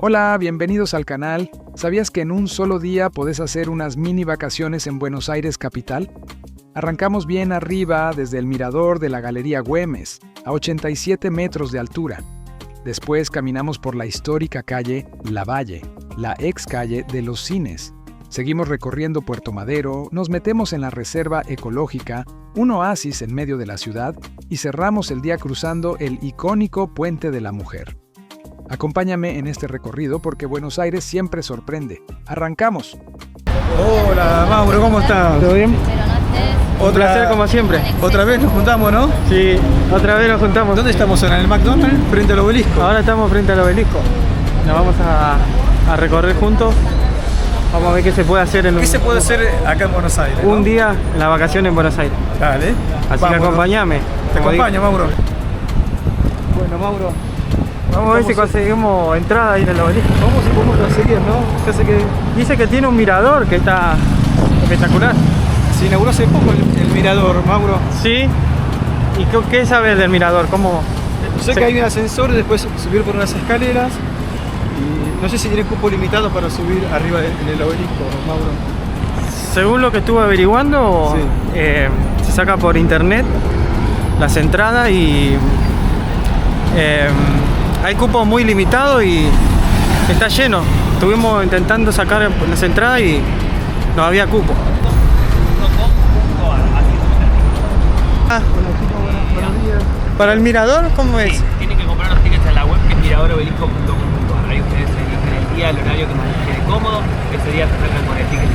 Hola, bienvenidos al canal. ¿Sabías que en un solo día podés hacer unas mini vacaciones en Buenos Aires capital? Arrancamos bien arriba desde el mirador de la Galería Güemes, a 87 metros de altura. Después caminamos por la histórica calle Lavalle, la ex calle de los cines. Seguimos recorriendo Puerto Madero, nos metemos en la reserva ecológica, un oasis en medio de la ciudad, y cerramos el día cruzando el icónico Puente de la Mujer. Acompáñame en este recorrido porque Buenos Aires siempre sorprende. ¡Arrancamos! Hola Mauro, ¿cómo estás? ¿Todo bien? Un placer como siempre. Otra vez nos juntamos, ¿no? Sí, otra vez nos juntamos. ¿Dónde estamos ahora? ¿En el McDonald's? ¿Frente al obelisco? Ahora estamos frente al obelisco. Nos vamos a recorrer juntos. Vamos a ver qué se puede hacer ¿Qué se puede hacer acá en Buenos Aires? un día en la vacación en Buenos Aires. Dale. Así Vamos, que acompáñame. Te acompaño, Mauro. Bueno, Mauro, vamos a ver si conseguimos entrada ahí en el obelisco. Vamos si podemos conseguir, ¿no? Ya sé que Dice que tiene un mirador que está espectacular. se inauguró hace poco el mirador, Mauro. ¿Sí? ¿Y qué sabes del mirador? ¿Cómo? Sé que hay un ascensor y después subir por unas escaleras. Y no sé si tiene cupo limitado para subir arriba en el obelisco, Mauro. Según lo que estuve averiguando, Sí. se saca por internet las entradas y hay cupos muy limitados y está lleno. Estuvimos intentando sacar las entradas y no había cupo. Buenos días. ¿Para el mirador cómo es? Tienen que comprar los tickets en la web que es miradorobelisco.com.ar. Ahí ustedes eligen el día, el horario que más les quede cómodo. Ese día se sacan con el ticket.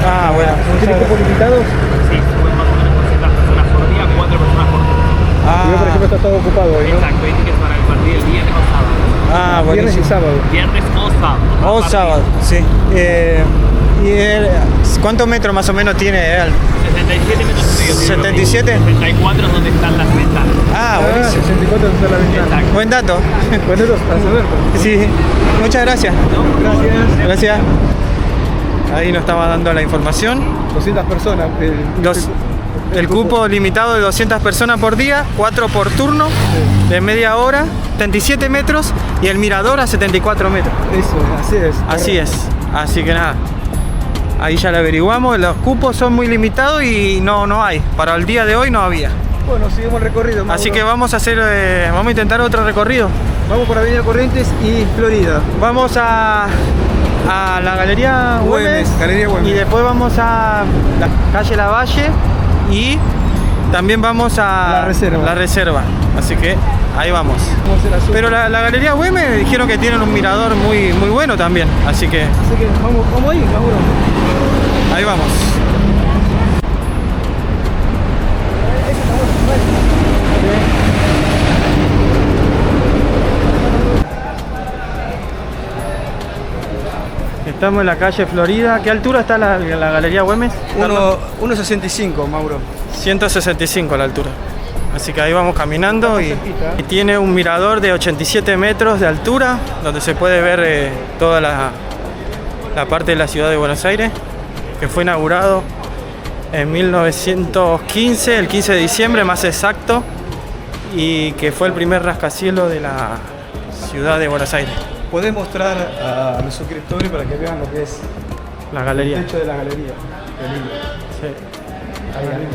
Ah, bueno. ¿Tiene cupos limitados? Sí, suben más o menos por ciertas personas por día, 4 personas por turno. Yo, por ejemplo, está todo ocupado hoy, ¿no? Exacto, hay tickets para el partido el viernes o sábado. Bueno. Viernes y sábado. Viernes o sábado. O sábado, sí. ¿Cuántos metros más o menos tiene él? 67 metros y medio. 77. 64 es donde están las ventanas. Buenísimo. 64 de la ventana. Exacto. Buen dato. Bueno, para saberlo. Sí, muchas gracias. Gracias. Gracias. Ahí nos estaba dando la información. 200 personas. El cupo limitado de 200 personas por día, 4 por turno, de media hora, 77 metros y el mirador a 74 metros. Eso, así es. Así es. Así que nada. Ahí ya lo averiguamos, los cupos son muy limitados y no hay. Para el día de hoy no había. Bueno, seguimos el recorrido, Mauro. Así que vamos a intentar otro recorrido. Vamos por Avenida Corrientes y Florida. Vamos a la Galería Güemes, Galería Güemes. y después vamos a la calle Lavalle y también vamos a La Reserva. Así que ahí vamos. Vamos a hacer azul. Pero la Galería Güemes dijeron que tienen un mirador muy bueno también, así que Así que vamos ahí, Mauro. ahí vamos. Estamos en la calle Florida. ¿A qué altura está la Galería Güemes? 1.65, Mauro. 165 la altura. Así que ahí vamos caminando y tiene un mirador de 87 metros de altura donde se puede ver toda la parte de la ciudad de Buenos Aires, que fue inaugurado en 1915, el 15 de diciembre más exacto, y que fue el primer rascacielos de la ciudad de Buenos Aires. ¿Podés mostrar a los suscriptores para que vean lo que es La galería. el techo de la galería? Qué lindo. Sí. Ahí arriba.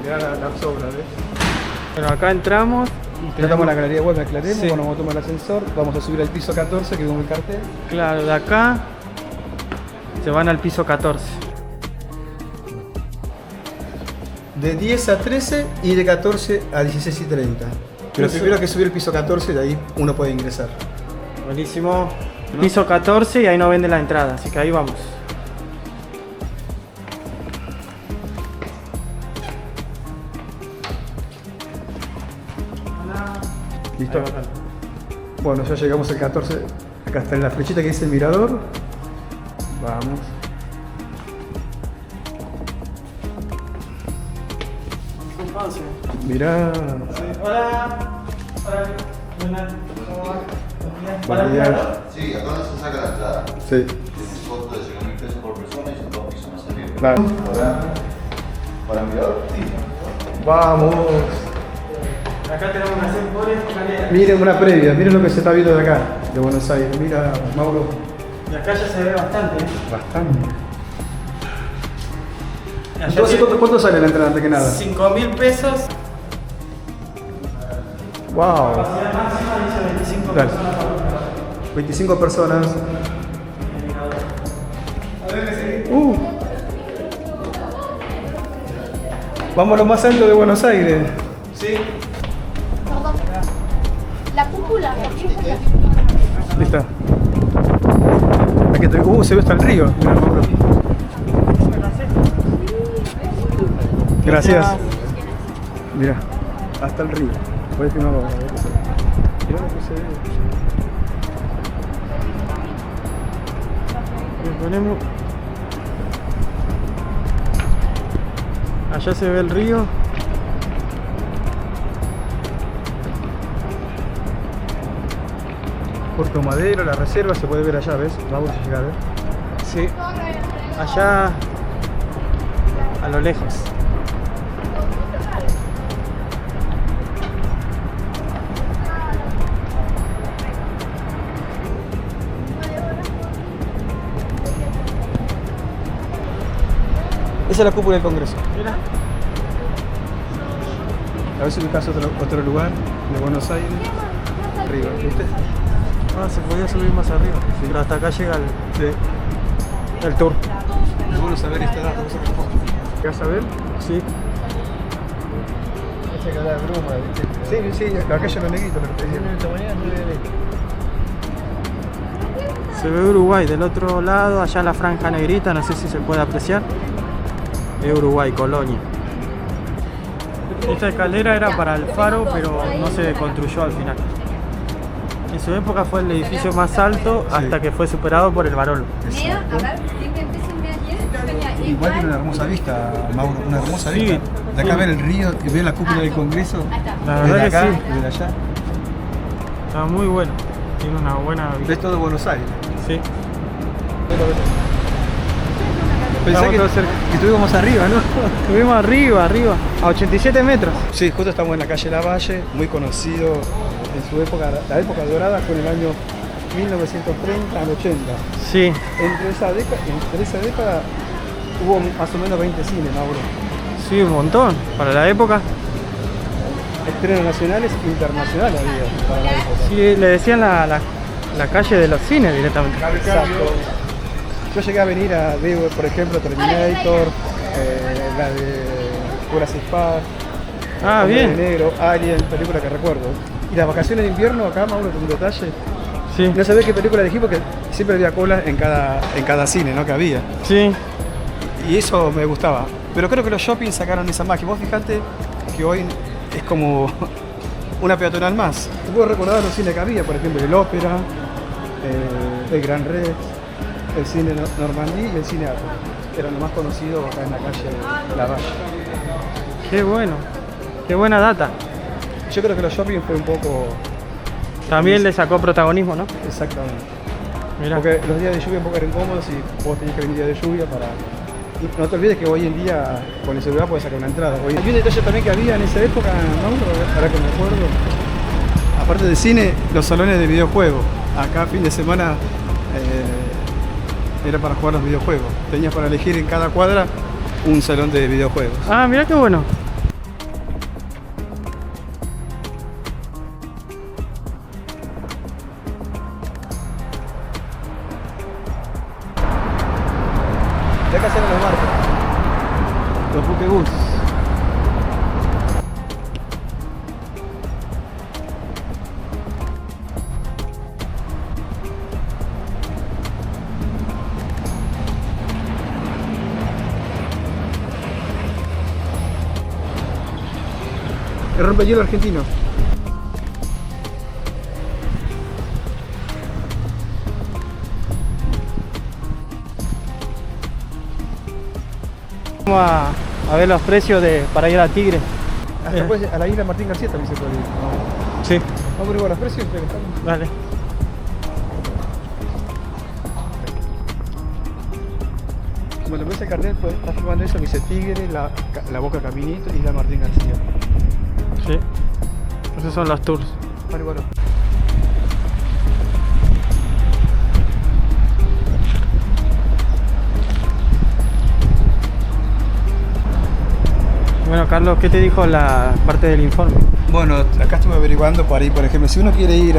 Mirá las obras, ¿ves? Bueno, acá entramos y Ya estamos en la galería web, aclaremos. Sí. Bueno, vamos a tomar el ascensor, vamos a subir al piso 14, que vemos el cartel. claro, de acá se van al piso 14. De 10 a 13 y de 14 a 16 y 30. Pero Eso. primero hay que subir el piso 14, de ahí uno puede ingresar. Buenísimo. Piso 14 y ahí no vende la entrada, así que ahí vamos. ¿Listo? Bueno, ya llegamos al 14. Acá está en la flechita que dice el mirador. Vamos. Mirá. Hola. Hola. Buenos días. Sí, acá donde se saca la entrada. Sí. Tienes costo de 5.000 pesos por persona y son 2 pisos más arriba. Claro. ¿Para mirador? Sí. Vamos. Acá tenemos que hacer por escalera. Miren una previa, miren lo que se está viendo de acá, de Buenos Aires. Mira, Mauro. Y acá ya se ve bastante. Bastante. Allá Entonces, tiene ¿cuánto sale la entrada antes que nada? 5.000 pesos. Wow. Capacidad máxima dice 25 Claro. personas. 25 personas. Vamos a lo más alto de Buenos Aires. Sí. Perdón. La cúpula. Ahí está. Aquí está. Se ve hasta el río. Mirá, Mauro. Gracias. Mira, hasta el río. Voy a filmar ahora. Mirá lo que se ve. Le ponemos. Allá se ve el río. Puerto Madero, la reserva se puede ver allá, ¿ves? Vamos a llegar, ¿eh? Sí. Allá a lo lejos. Esa es la cúpula del Congreso. Mira. A ver si ubicas otro lugar de Buenos Aires. Arriba, ¿viste? Ah, se podía subir más arriba. Pero hasta acá llega el tour. Es bueno saber esta edad. ¿Qué vas a ver? Sí. Esa cara de bruma, ¿viste? Sí, la calle Los Negritos, lo que te decía. Se ve Uruguay del otro lado, allá la franja negrita, no sé si se puede apreciar. Es Uruguay, Colonia. Esta escalera era para el faro, pero no se construyó al final. En su época fue el edificio más alto hasta que fue superado por el Barolo. Igual tiene una hermosa vista, Mauro, una hermosa Sí. vista. De acá ver el río y ver la cúpula del Congreso. La Desde verdad que acá sí. y desde allá. Está muy bueno. Tiene una buena vista. Ves todo Buenos Aires. Sí. Pensé Estamos que, todos cerca. que estuvimos arriba, ¿no? Estuvimos arriba, a 87 metros. Sí, justo estamos en la calle Lavalle, muy conocido en su época, la época dorada fue en el año 1930 al 80. Sí. Entre esa década hubo más o menos 20 cines, Mauro. Sí, un montón. Para la época. Estrenos nacionales e internacionales había para la época. Sí, le decían la calle de los cines directamente. Exacto. Yo llegué a venir a ver, por ejemplo, Terminator, la de Jurassic Park, Ah, Hombre bien. de Negro, Alien, película que recuerdo. Y las vacaciones de invierno acá, Mauro, un detalle. Sí. No sabía qué película elegí porque siempre había cola en cada cine, ¿no? Que había. Sí. Y eso me gustaba. Pero creo que los shopping sacaron esa magia. Vos fijate que hoy es como una peatonal más. Te puedo recordar los cines que había, por ejemplo, el Ópera, el Gran Rex, el cine Normandí y el cine Arte. Eran los más conocidos acá en la calle Lavalle. Qué bueno. Qué buena data. Yo creo que los shopping fue un poco... También le sacó protagonismo, ¿no? Exactamente. Mirá. Porque los días de lluvia un poco eran incómodos y vos tenías que venir día de lluvia para... Y no te olvides que hoy en día con el celular puedes sacar una entrada. Hay un detalle también que había en esa época, Mauro, ahora que me acuerdo. Aparte del cine, los salones de videojuegos. Acá fin de semana era para jugar los videojuegos. Tenías para elegir en cada cuadra un salón de videojuegos. Ah, mirá qué bueno. De acá salen los barcos. Los buquebús. El rompehielo argentino. Vamos a ver los precios para ir a Tigre. Hasta después a la isla Martín García también se puede ir. Sí. Vamos a averiguar los precios. Dale. Bueno, ves el cartel, pues, está filmando eso que dice Tigre, la Boca Caminito y Isla Martín García. Sí. Esos son los tours. Bárbaro. Bueno, Carlos, ¿qué te dijo la parte del informe? Bueno, acá estuve averiguando por ahí, por ejemplo, si uno quiere ir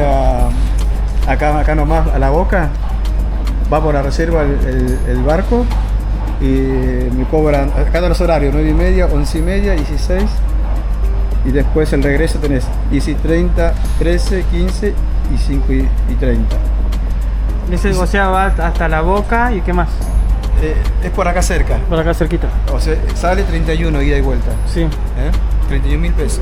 acá nomás a La Boca, va por la reserva el barco y me cobran, acá los horarios, 9:30, 11:30, 16 y después el regreso tenés 10:30, 13, 15 y 5:30. O sea, va hasta La Boca y ¿qué más? Es por acá cerca, Por acá cerquita. o sea, sale 31 ida y vuelta, Sí. 31.000 pesos.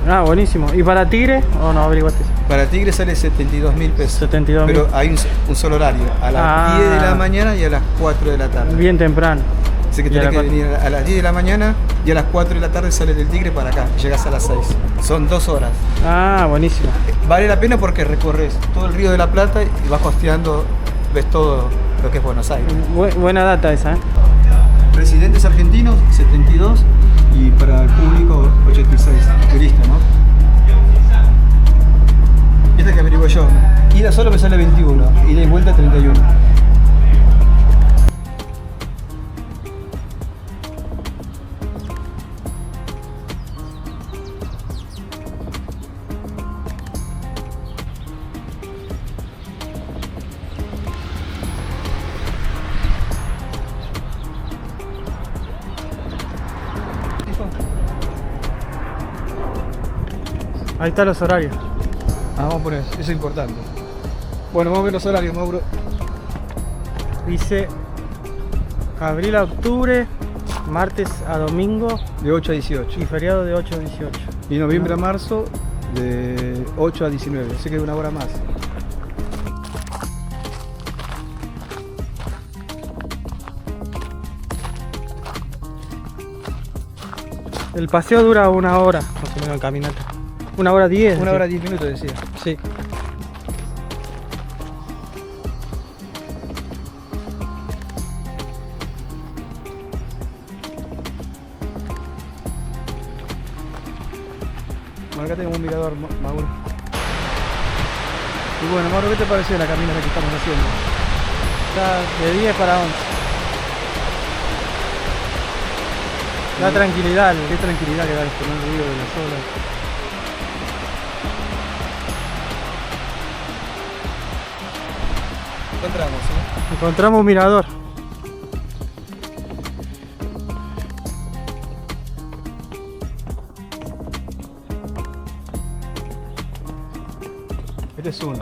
Ah, buenísimo. ¿Y para Tigre o no averiguaste? Para Tigre sale 72.000 pesos. 72.000. Pero hay un solo horario, a las 10 de la mañana y a las 4 de la tarde. Bien temprano. Así que Y a tenés la que venir a las 10 de la mañana y a las 4 de la tarde sales del Tigre para acá, llegas a las 6. Son 2 horas. Ah, buenísimo. Vale la pena porque recorres todo el Río de la Plata y vas costeando, ves todo lo que es Buenos Aires. Buena data esa, ¿eh? Residentes argentinos, 72 y para el público 86, turista, ¿no? Y esta que averiguo yo, ida solo me sale 21, ida y vuelta 31. Ahí están los horarios. Vamos a poner, eso es importante. Bueno, vamos a ver los horarios, Mauro. Dice abril a octubre, martes a domingo De 8 a 18. y feriado de 8 a 18. Y noviembre a marzo, de 8 a 19. Así que una hora más. El paseo dura 1 hora, más o menos en caminata. 1 hora 10. Una sí. hora 10 minutos decía. Sí. Bueno, acá tenemos un mirador, Mauro. Y bueno, Mauro, ¿qué te pareció la caminata que estamos haciendo? Está de 10 para 11. Da tranquilidad. Qué tranquilidad que da esto, ¿no? El ruido de las olas. Encontramos, ¿eh? Encontramos un mirador. Este es uno.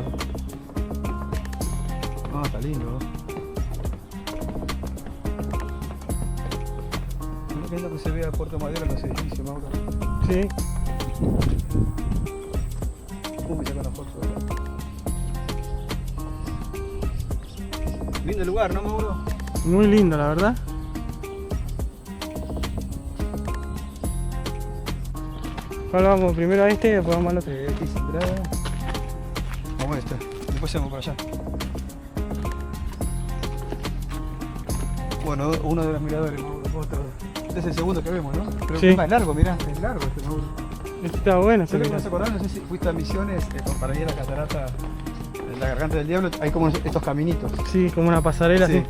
Ah, está lindo. Qué lindo que se vea Puerto Madero en los edificios, Mauro. Sí. Me saco una foto. Lindo lugar, ¿no, Mauro? Muy lindo, la verdad. ¿Cuál vamos? Primero a este y después vamos al otro. Aquí sin entrada. Vamos a esta. Después vamos para allá. Bueno, uno de los miradores, Mauro. Otro. Este es el segundo que vemos, ¿no? Pero Sí. es más largo, mirá. Es largo este, Mauro. Este está bueno. ¿Sabes lo que me hace acordar? No sé si fuiste a Misiones para ir a la catarata, en la Garganta del Diablo. Hay como estos caminitos. Sí, como una pasarela Sí. así.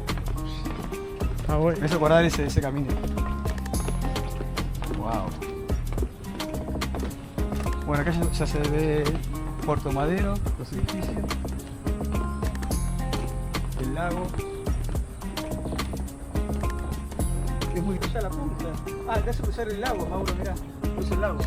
Está bueno. Me hace acordar ese camino. Wow. Bueno, acá ya se ve Puerto Madero, los edificios, el lago. Es muy cruzar la punta. Ah, te hace cruzar el lago, Mauro, mirá. Cruza el lago.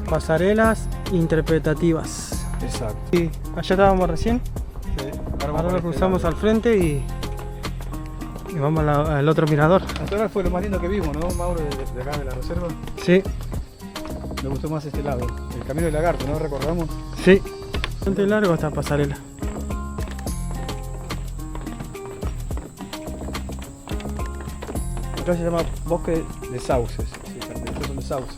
Pasarelas interpretativas. Exacto. Y allá estábamos recién. Sí. Ahora lo cruzamos al frente y vamos al otro mirador. Hasta ahora fue lo más lindo que vimos, ¿no, Mauro? De acá de la reserva. Sí, Me gustó más este lado. El camino del lagarto, ¿no? ¿Recordamos? sí. Bastante largo esta pasarela. Acá se llama bosque de sauces. Fíjate, estos son de sauces.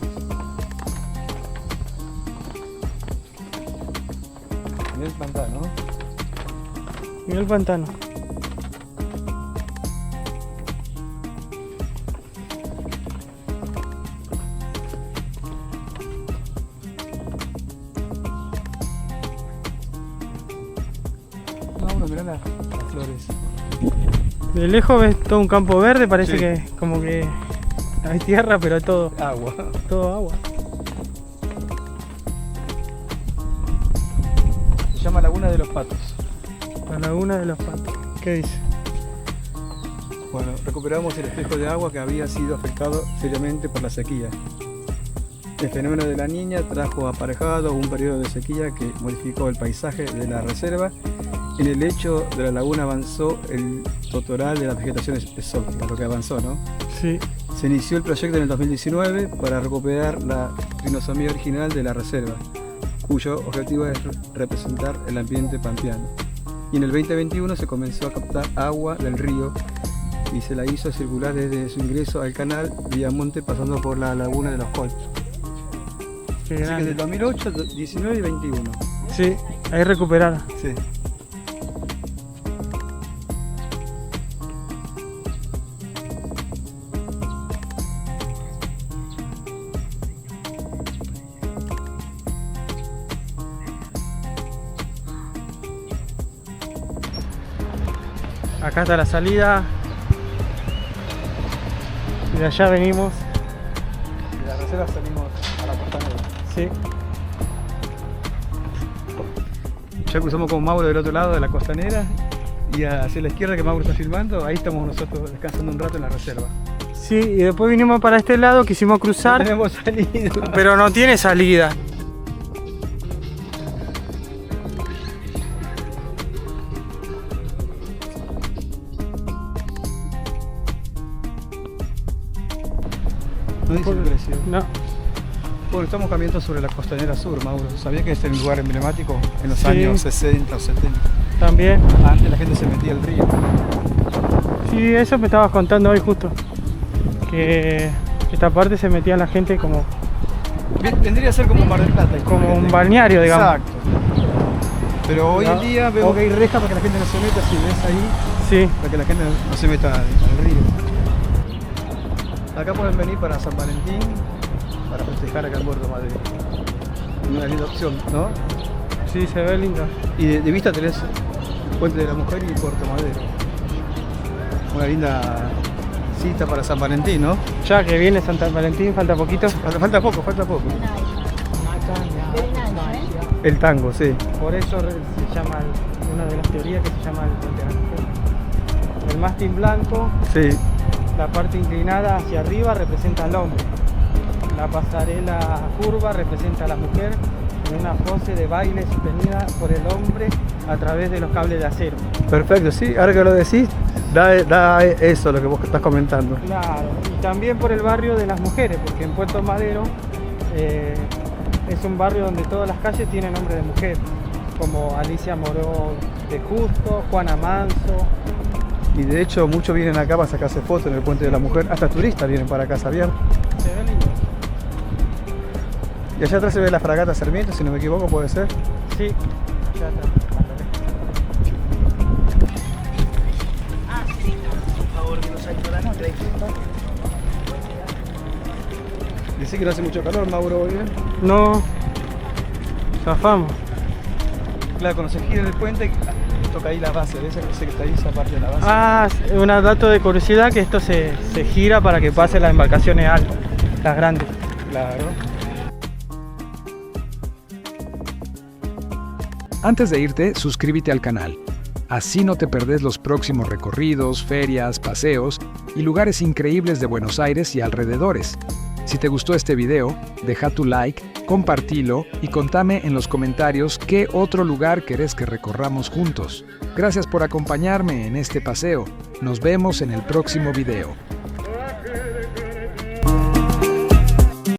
Mirá el pantano. Mira el pantano. No, mirá las flores. De lejos ves todo un campo verde, parece Sí. que como que hay tierra, pero todo Agua. agua. Se llama Laguna de los Patos. La laguna de los patos. ¿Qué dice? Bueno, recuperamos el espejo de agua que había sido afectado seriamente por la sequía. El fenómeno de la Niña trajo aparejado un periodo de sequía que modificó el paisaje de la reserva. En el lecho de la laguna avanzó el total de la vegetación exótica, lo que avanzó, ¿no? Sí. Se inició el proyecto en el 2019 para recuperar la rinosomía original de la reserva, cuyo objetivo es representar el ambiente pampeano. Y en el 2021 se comenzó a captar agua del río y se la hizo circular desde su ingreso al canal Villamonte pasando por la laguna de los Colchos. Qué Así que grande. del 2008, 19 y 21. Sí, ahí recuperada. Sí. Acá está la salida. Y de allá venimos. De la reserva salimos a la costanera. Sí. Ya cruzamos con Mauro del otro lado de la costanera y hacia la izquierda que Mauro está filmando, ahí estamos nosotros descansando un rato en la reserva. Sí, y después vinimos para este lado, quisimos cruzar, No tenemos salida. pero no tiene salida. No dice el precio. No. Bueno, estamos caminando sobre la costanera sur, Mauro. ¿Sabía que es un lugar emblemático en los Sí. años 60 o 70? También. Antes la gente se metía al río. Sí, eso me estabas contando hoy justo. Que esta parte se metía la gente como Vendría a ser como Mar del Plata. un imagínate. balneario, digamos. Exacto. Pero hoy en No. día vemos que hay rejas para que la gente no se meta, si ves ahí, Sí. para que la gente no se meta al río. Acá pueden venir para San Valentín, para festejar acá en Puerto Madero. Una linda opción, ¿no? Sí, se ve lindo. Y de vista tenés el Puente de la Mujer y Puerto Madero. Una linda cita para San Valentín, ¿no? Ya que viene Santa Valentín, falta poquito. Falta poco, falta poco. Very nice, ¿eh? El tango, sí. Por eso se llama, una de las teorías que se llama el Puente de la Mujer. El mástil blanco, Sí. la parte inclinada hacia arriba representa al hombre. La pasarela curva representa a la mujer en una pose de baile sostenida por el hombre a través de los cables de acero. Perfecto, sí. Ahora que lo decís, da eso lo que vos estás comentando. Claro, y también por el barrio de las mujeres, porque en Puerto Madero es un barrio donde todas las calles tienen nombre de mujer, como Alicia Moró de Justo, Juana Manso. Y de hecho muchos vienen acá para sacarse fotos en el Puente de la Mujer. Hasta turistas vienen para acá, ¿sabían? Se ve lindo. Y allá atrás se ve la fragata Sarmiento, si no me equivoco, puede ser. Sí, allá está. Dice que no hace mucho calor, Mauro, hoy, ¿eh? No, zafamos. Claro, cuando se gira el puente, toca ahí la base, ¿ves? Que está ahí esa parte de la base. Ah, un dato de curiosidad, que esto se gira para que pasen las embarcaciones altas, las grandes. Claro. Antes de irte, suscríbete al canal. Así no te perdés los próximos recorridos, ferias, paseos y lugares increíbles de Buenos Aires y alrededores. Si te gustó este video, deja tu like, compartilo y contame en los comentarios qué otro lugar querés que recorramos juntos. Gracias por acompañarme en este paseo. Nos vemos en el próximo video.